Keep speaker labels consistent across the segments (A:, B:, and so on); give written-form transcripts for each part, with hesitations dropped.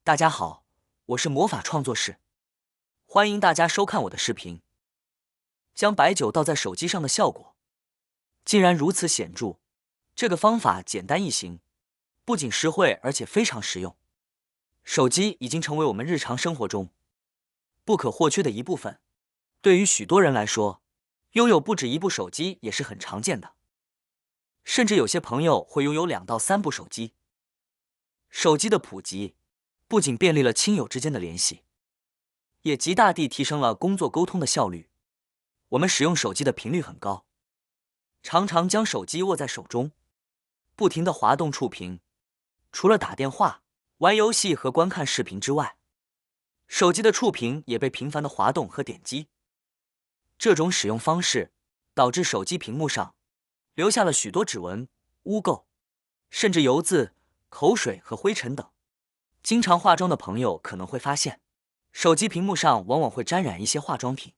A: 大家好，我是魔法创作室，欢迎大家收看我的视频。将白酒倒在手机上的效果竟然如此显著，这个方法简单易行，不仅实惠，而且非常实用。手机已经成为我们日常生活中不可或缺的一部分。对于许多人来说，拥有不止一部手机也是很常见的，甚至有些朋友会拥有2到3部手机。手机的普及不仅便利了亲友之间的联系，也极大地提升了工作沟通的效率。我们使用手机的频率很高，常常将手机握在手中，不停地滑动触屏。除了打电话、玩游戏和观看视频之外，手机的触屏也被频繁地滑动和点击。这种使用方式导致手机屏幕上留下了许多指纹、污垢，甚至油渍、口水和灰尘等。经常化妆的朋友可能会发现，手机屏幕上往往会沾染一些化妆品，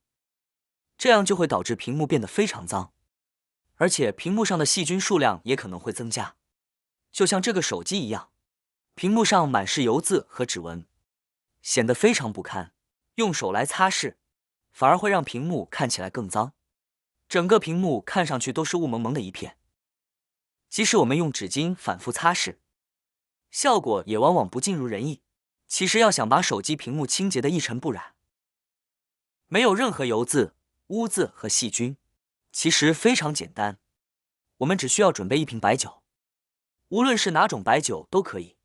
A: 这样就会导致屏幕变得非常脏，而且屏幕上的细菌数量也可能会增加。就像这个手机一样，屏幕上满是油渍和指纹，显得非常不堪。用手来擦拭，反而会让屏幕看起来更脏，整个屏幕看上去都是雾蒙蒙的一片。即使我们用纸巾反复擦拭，效果也往往不尽如人意。其实要想把手机屏幕清洁得一尘不染，没有任何油渍、污渍和细菌，其实非常简单。我们只需要准备一瓶白酒，无论是哪种白酒都可以。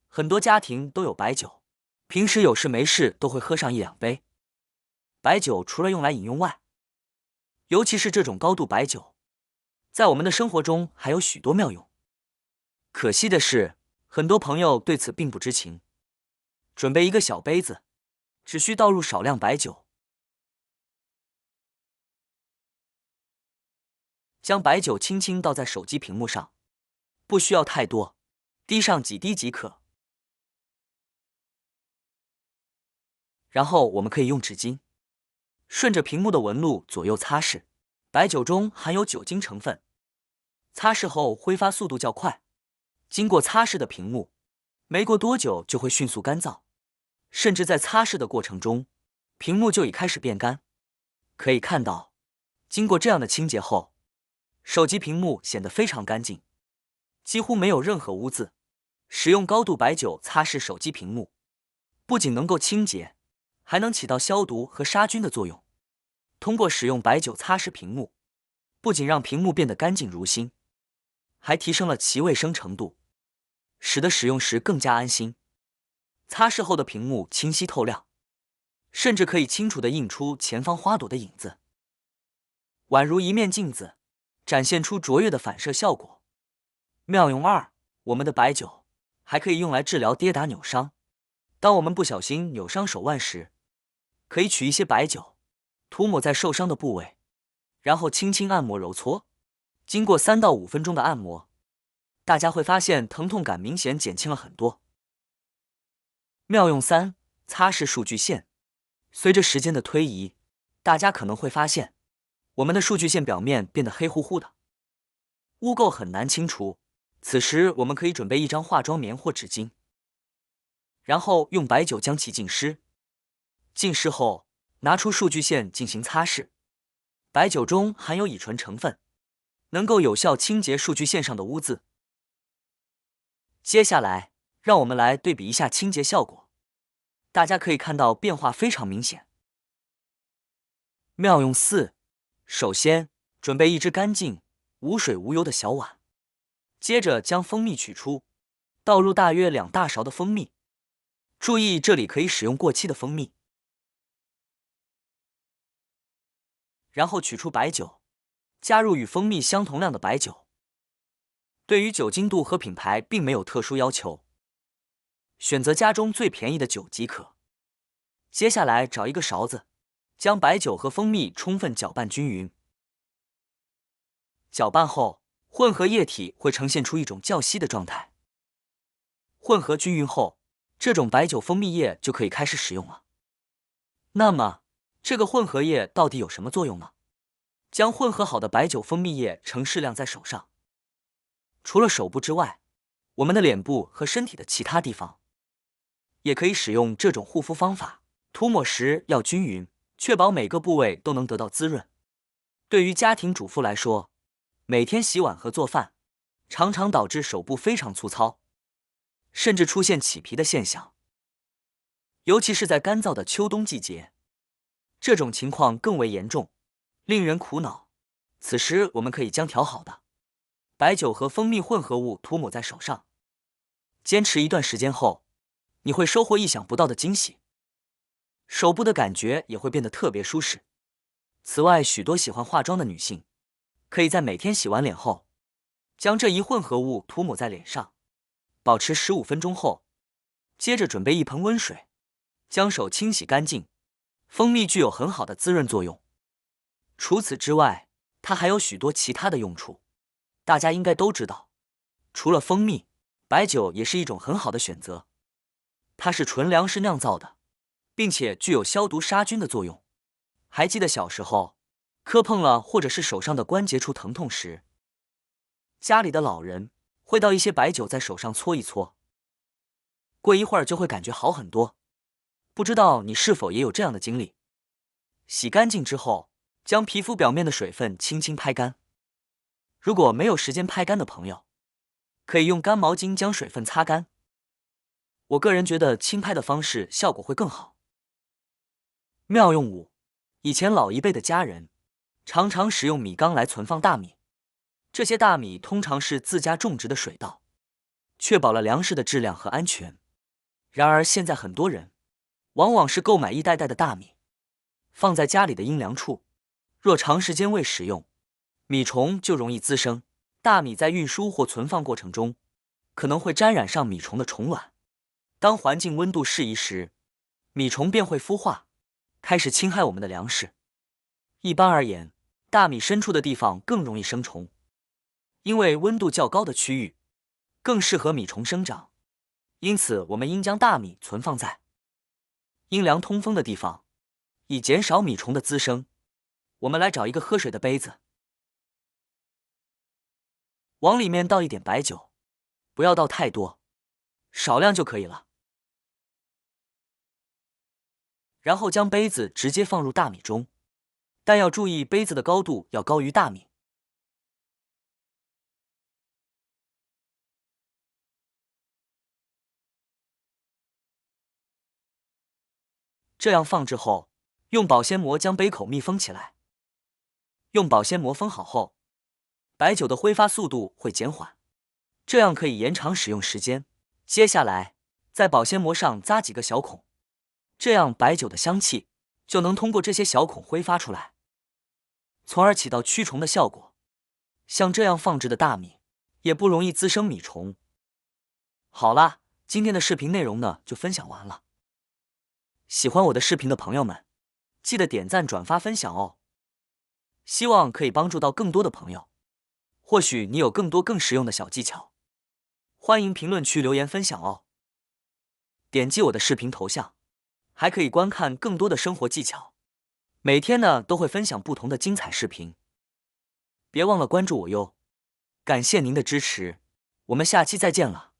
A: 很多家庭都有白酒，平时有事没事都会喝上1-2杯。白酒除了用来饮用外，尤其是这种高度白酒，在我们的生活中还有许多妙用。可惜的是，很多朋友对此并不知情。准备一个小杯子，只需倒入少量白酒，将白酒轻轻倒在手机屏幕上，不需要太多，滴上几滴即可。然后我们可以用纸巾顺着屏幕的纹路左右擦拭。白酒中含有酒精成分，擦拭后挥发速度较快，经过擦拭的屏幕没过多久就会迅速干燥，甚至在擦拭的过程中，屏幕就已开始变干。可以看到，经过这样的清洁后，手机屏幕显得非常干净，几乎没有任何污渍。使用高度白酒擦拭手机屏幕，不仅能够清洁，还能起到消毒和杀菌的作用。通过使用白酒擦拭屏幕，不仅让屏幕变得干净如新，还提升了其卫生程度，使得使用时更加安心。擦拭后的屏幕清晰透亮，甚至可以清楚地映出前方花朵的影子，宛如一面镜子，展现出卓越的反射效果。妙用2：我们的白酒还可以用来治疗跌打扭伤。当我们不小心扭伤手腕时，可以取一些白酒涂抹在受伤的部位，然后轻轻按摩揉搓。经过3到5分钟的按摩，大家会发现疼痛感明显减轻了很多。妙用3：擦拭数据线。随着时间的推移，大家可能会发现我们的数据线表面变得黑乎乎的，污垢很难清除。此时我们可以准备一张化妆棉或纸巾，然后用白酒将其浸湿。浸湿后，拿出数据线进行擦拭。白酒中含有乙醇成分，能够有效清洁数据线上的污渍。接下来，让我们来对比一下清洁效果，大家可以看到变化非常明显。妙用4：首先，准备一只干净、无水无油的小碗，接着将蜂蜜取出，倒入大约2大勺的蜂蜜，注意这里可以使用过期的蜂蜜。然后取出白酒，加入与蜂蜜相同量的白酒。对于酒精度和品牌并没有特殊要求，选择家中最便宜的酒即可。接下来找一个勺子，将白酒和蜂蜜充分搅拌均匀。搅拌后，混合液体会呈现出一种较稀的状态。混合均匀后，这种白酒蜂蜜液就可以开始使用了。那么，这个混合液到底有什么作用呢？将混合好的白酒蜂蜜液盛适量在手上，除了手部之外，我们的脸部和身体的其他地方也可以使用这种护肤方法，涂抹时要均匀，确保每个部位都能得到滋润。对于家庭主妇来说，每天洗碗和做饭，常常导致手部非常粗糙，甚至出现起皮的现象。尤其是在干燥的秋冬季节，这种情况更为严重，令人苦恼。此时，我们可以将调好的白酒和蜂蜜混合物涂抹在手上，坚持一段时间后，你会收获意想不到的惊喜，手部的感觉也会变得特别舒适。此外，许多喜欢化妆的女性，可以在每天洗完脸后，将这一混合物涂抹在脸上，保持15分钟后，接着准备一盆温水，将手清洗干净。蜂蜜具有很好的滋润作用，除此之外，它还有许多其他的用处，大家应该都知道。除了蜂蜜，白酒也是一种很好的选择，它是纯粮食酿造的，并且具有消毒杀菌的作用。还记得小时候，磕碰了或者是手上的关节处疼痛时，家里的老人会倒一些白酒在手上搓一搓，过一会儿就会感觉好很多。不知道你是否也有这样的经历？洗干净之后，将皮肤表面的水分轻轻拍干。如果没有时间拍干的朋友，可以用干毛巾将水分擦干。我个人觉得轻拍的方式效果会更好。妙用5：以前老一辈的家人常常使用米缸来存放大米，这些大米通常是自家种植的水稻，确保了粮食的质量和安全。然而现在很多人往往是购买一袋袋的大米，放在家里的阴凉处，若长时间未使用，米虫就容易滋生。大米在运输或存放过程中，可能会沾染上米虫的虫卵。当环境温度适宜时，米虫便会孵化，开始侵害我们的粮食。一般而言，大米深处的地方更容易生虫，因为温度较高的区域更适合米虫生长。因此，我们应将大米存放在阴凉通风的地方，以减少米虫的滋生。我们来找一个喝水的杯子，往里面倒一点白酒，不要倒太多，少量就可以了。然后将杯子直接放入大米中，但要注意杯子的高度要高于大米。这样放置后，用保鲜膜将杯口密封起来。用保鲜膜封好后，白酒的挥发速度会减缓，这样可以延长使用时间。接下来，在保鲜膜上扎几个小孔，这样白酒的香气就能通过这些小孔挥发出来，从而起到驱虫的效果。像这样放置的大米也不容易滋生米虫。好啦，今天的视频内容呢就分享完了。喜欢我的视频的朋友们，记得点赞、转发、分享哦。希望可以帮助到更多的朋友。或许你有更多更实用的小技巧，欢迎评论区留言分享哦。点击我的视频头像，还可以观看更多的生活技巧。每天呢都会分享不同的精彩视频，别忘了关注我哟。感谢您的支持，我们下期再见了。